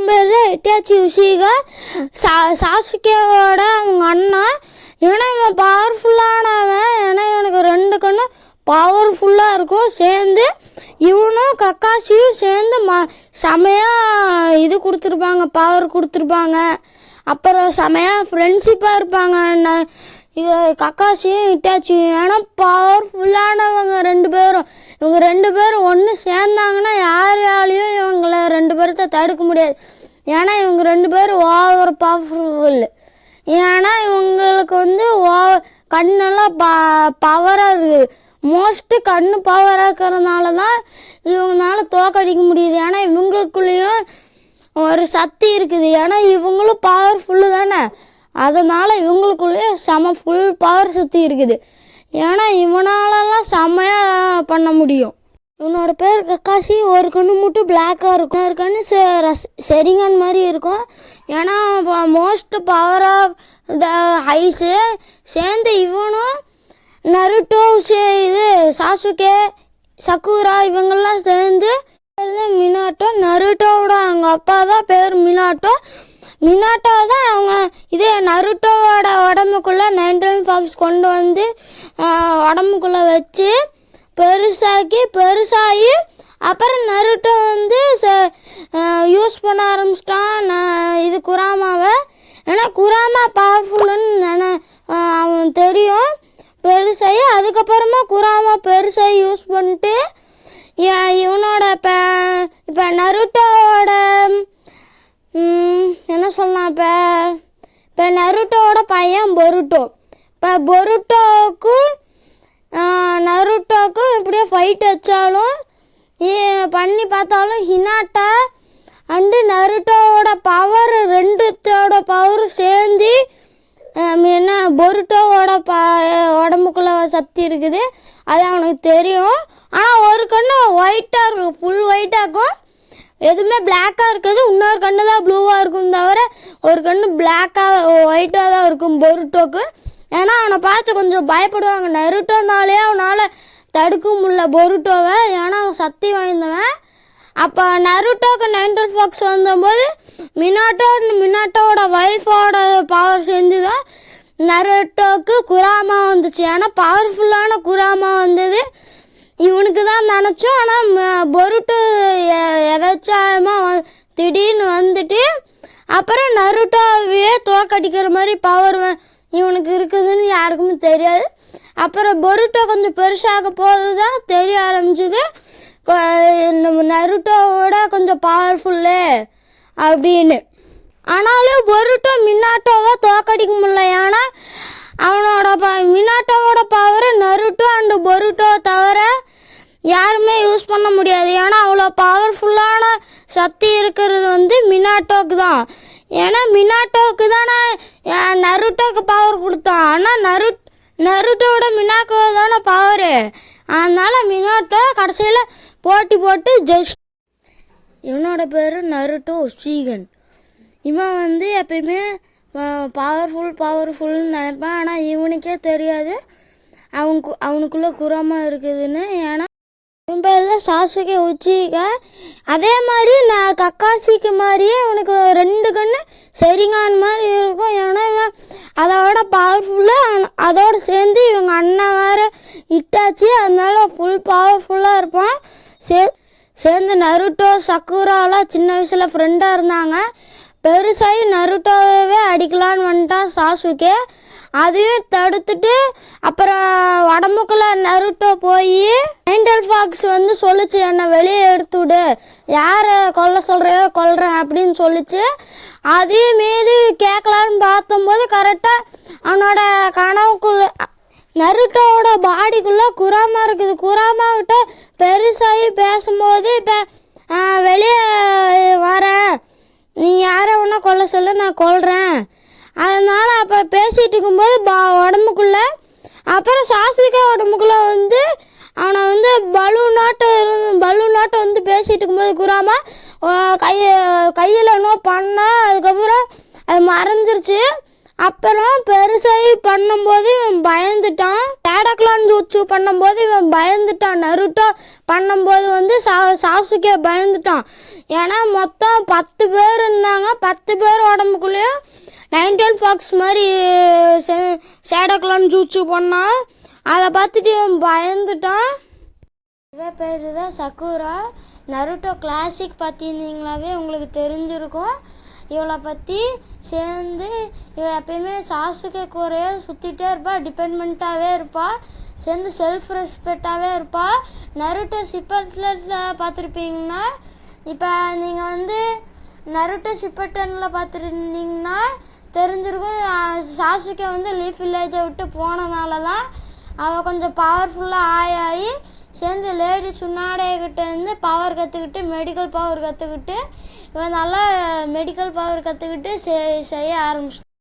பேர் இட்டாச்சி உஷிகா. சாசுகேவோட அவங்க அண்ணா. ஏன்னா இவன் பவர்ஃபுல்லானவன். ஏன்னா இவனுக்கு 2 கண்ணும் பவர்ஃபுல்லாக இருக்கும். சேர்ந்து இவனும் கக்காசியும் சேர்ந்து செமையாக இது கொடுத்துருப்பாங்க, பவர் கொடுத்துருப்பாங்க. அப்புறம் செமையாக ஃப்ரெண்ட்ஷிப்பாக இருப்பாங்க இது கக்காசியும் இட்டாச்சியும். ஏன்னா பவர்ஃபுல்லானவங்க 2 பேரும். இவங்க 2 பேரும் ஒன்று சேர்ந்தாங்கன்னா யாராலையும் இவங்களை 2 பேர்த்த தடுக்க முடியாது. ஏன்னா இவங்க 2 பேரும் ஓவர் பவர்ஃபுல். ஏன்னா இவங்களுக்கு கண்ணெல்லாம் பவராக இருக்குது. மோஸ்ட்டு கண்ணு பவராக இருக்கிறதுனால தான் இவங்களால தோக்கடிக்க முடியுது. ஏன்னா இவங்களுக்குள்ளேயும் ஒரு சக்தி இருக்குது. ஏன்னா இவங்களும் பவர்ஃபுல்லு தானே, அதனால் இவங்களுக்குள்ளேயும் ஃபுல் பவர் சக்தி இருக்குது. ஏன்னா இவனாலலாம் செம்மையாக பண்ண முடியும். இவனோட பேர் கக்காசி. ஒரு கண்ணு மட்டும் பிளாக்காக இருக்கும், ஒரு கண்ணு செரிங்கான் மாதிரி இருக்கும். ஏன்னா most power of the eyes சேர்ந்து இவனும் நருட்டோ இது சாசுகே சக்குரா இவங்கெல்லாம் சேர்ந்து மினாட்டோ. நருட்டோவோட அவங்க அப்பா தான் பேர் மினாட்டோ. மினாட்டோ தான் அவங்க இதே நருட்டோவோட உடம்புக்குள்ளே நைன்டீன் ஃபாக்ஸ் கொண்டு வந்து உடம்புக்குள்ளே வச்சு பெருசாகி அப்புறம் நருட்டோ யூஸ் பண்ண ஆரம்பிச்சிட்டான் இது குராமாவை. ஏன்னா குராமா பவர்ஃபுல்லுன்னு அவன் தெரியும். பெருசாகி அதுக்கப்புறமா குராமா பெருசாகி யூஸ் பண்ணிட்டு இவனோட இப்போ நருட்டோவோட என்ன சொல்லலாம், இப்போ நருட்டோவோட பையன் பொருட்டோ. இப்போ பொருட்டோவுக்கும் நருட்டோவுக்கும் இப்படியே ஃபைட் வச்சாலும் பண்ணி பார்த்தாலும் ஹினாட்டா அண்டு நருட்டோவோட பவர் 2 பவர் சேர்ந்து என்ன பொருட்டோவோட உடம்புக்குள்ள சக்தி இருக்குது. அது அவனுக்கு தெரியும். ஆனால் ஒரு கண்ணு ஒயிட்டாக இருக்கும், ஃபுல் ஒயிட்டாக இருக்கும். எதுவுமே பிளாக்காக இருக்குது. இன்னொரு கண்ணு தான் ப்ளூவாக இருக்கும் தவிர ஒரு கண்ணு பிளாக்காக ஒயிட்டாக தான் இருக்கும் பொருட்டோக்கு. ஏன்னா அவனை பார்த்து கொஞ்சம் பயப்படுவாங்க. நருட்டோனாலே அவனால் தடுக்க முடியல பொருட்டோவை. ஏன்னா அவன் சக்தி வாய்ந்தவன். அப்போ நருட்டோக்கு நைன்டீன் ஃபாக்ஸ் வந்தபோது மினாட்டோவோட ஒய்ஃபோட பவர் சேர்ந்து தான் நருட்டோக்கு குராமா வந்துச்சு. ஏன்னா பவர்ஃபுல்லான குராமா வந்தது இவனுக்கு தான் நினச்சோம். ஆனால் பொருட்டு எதாச்சாயமாக திடீர்னு வந்துட்டு அப்புறம் நருட்டோவையே தோக்கடிக்கிற மாதிரி பவர் இவனுக்கு இருக்குதுன்னு யாருக்குமே தெரியாது. அப்புறம் பொருட்டோ கொஞ்சம் பெருசாக போது தான் தெரிய ஆரம்பிச்சுது நருட்டோவோட கொஞ்சம் பவர்ஃபுல்லு அப்படின்னு. ஆனாலும் பொருட்டோ மினாட்டோவை தோக்கடிக்க முடியல. ஏன்னா அவனோட மினாட்டோவோட பவர் நருட்டோ அண்டு பொருட்டோ தவிர யாருமே யூஸ் பண்ண முடியாது. ஏன்னா அவ்வளோ பவர்ஃபுல்லான சக்தி இருக்கிறது மினாட்டோக்கு தான். ஏன்னா மினாட்டோவுக்கு தானே நருட்டோக்கு பவர் கொடுத்தான். ஆனால் நருட்டோட மினாட்டோ தானே பவரு. அதனால மினாட்டோ கடைசியில் போட்டி போட்டு ஜெயிச்சு. இவனோட பேர் நருட்டோ உஷிகன். இவன் எப்பயுமே பவர்ஃபுல்னு நினைப்பான். ஆனால் இவனுக்கே தெரியாது அவனுக்குள்ளே குராமா இருக்குதுன்னு. ஏன்னா இவன் பேர் தான் சாசுகே உச்சிகா. அதே மாதிரி நான் கக்காசிக்கு மாதிரியே அவனுக்கு 2 கண்ணு செரிங்கான் மாதிரி இருக்கும். ஏன்னா இவன் அதோட பவர்ஃபுல்லாக அதோடு சேர்ந்து இவங்க அண்ணன் வேறு இட்டாச்சு. அதனால ஃபுல் பவர்ஃபுல்லாக இருப்பான். சேர்ந்து நருட்டோ சக்குராலாம் சின்ன வயசில் ஃப்ரெண்டாக இருந்தாங்க. பெருசாகி நருட்டோவே அடிக்கலான்னு வந்துட்டான் சாசுகே. அதையும் தடுத்துட்டு அப்புறம் உடம்புக்குள்ள நருட்டோ போய் நைன்டீன் ஃபாக்ஸ் சொல்லிச்சு, என்னை வெளியே எடுத்து விடு, யாரை கொல்ல சொல்கிறையோ கொல்றேன் அப்படின்னு சொல்லிச்சு. அதையும் மீறி கேட்கலான்னு பார்த்தம்போது கரெக்டாக அவனோட கனவுக்குள்ள நருட்டோவோட பாடிக்குள்ளே குராமா இருக்குது. குராமாக்கிட்ட பெருசாகி பேசும்போது இப்போ வெளியே வரேன், நீ யாரை ஒன்றா கொல்ல சொல்ல நான் கொல்றேன். அதனால் அப்போ பேசிகிட்டு இருக்கும்போது உடம்புக்குள்ளே அப்புறம் சாசுகே உடம்புக்குள்ளே அவனை பலூனாட்டம் பேசிகிட்டு இருக்கும்போது குராமா கையில் என்ன பண்ணா. அதுக்கப்புறம் அது மறைஞ்சிருச்சு. அப்புறம் பெருசாகி பண்ணும்போது இவன் பயந்துட்டான். ஷேடோ ஜூட்சு பண்ணும்போது இவன் பயந்துட்டான். நருட்டோ பண்ணும்போது வந்து சாசுகே பயந்துட்டான். ஏன்னா மொத்தம் 10 பேர் இருந்தாங்க. 10 பேர் உடம்புக்குள்ளேயும் 19 ஃபாக்ஸ் மாதிரி ஷேடோ ஜூட்சு பண்ணான். அதை பார்த்துட்டு இவன் பயந்துட்டான். இவ பேர் தான் சக்குரா. நருட்டோ கிளாசிக் பார்த்திருந்தீங்களாவே உங்களுக்கு தெரிஞ்சிருக்கும். இவளை பற்றி சேர்ந்து இவள் எப்பயுமே சாசுகே கூரையே சுற்றிட்டே இருப்பாள். டிபெண்ட்மெண்ட்டாகவே இருப்பாள். சேர்ந்து செல்ஃப் ரெஸ்பெக்டாகவே இருப்பாள். நருட்டோ ஷிப்பட்டனில் பார்த்துருப்பீங்கன்னா, இப்போ நீங்கள் வந்து நருட்டோ ஷிப்பட்டனில் பார்த்துருந்தீங்கன்னா தெரிஞ்சிருக்கும். சாசுகே வந்து லீஃப் வில்லேஜை விட்டு போனதுனால தான் அவள் கொஞ்சம் பவர்ஃபுல்லாக ஆகி சேர்ந்து லேடி சுன்னாடைகிட்ட இருந்து பவர் கற்றுக்கிட்டு மெடிக்கல் பவர் கற்றுக்கிட்டு இவன் நல்லா மெடிக்கல் பவர் கற்றுக்கிட்டு செய்ய ஆரம்பிச்சிட்டான்.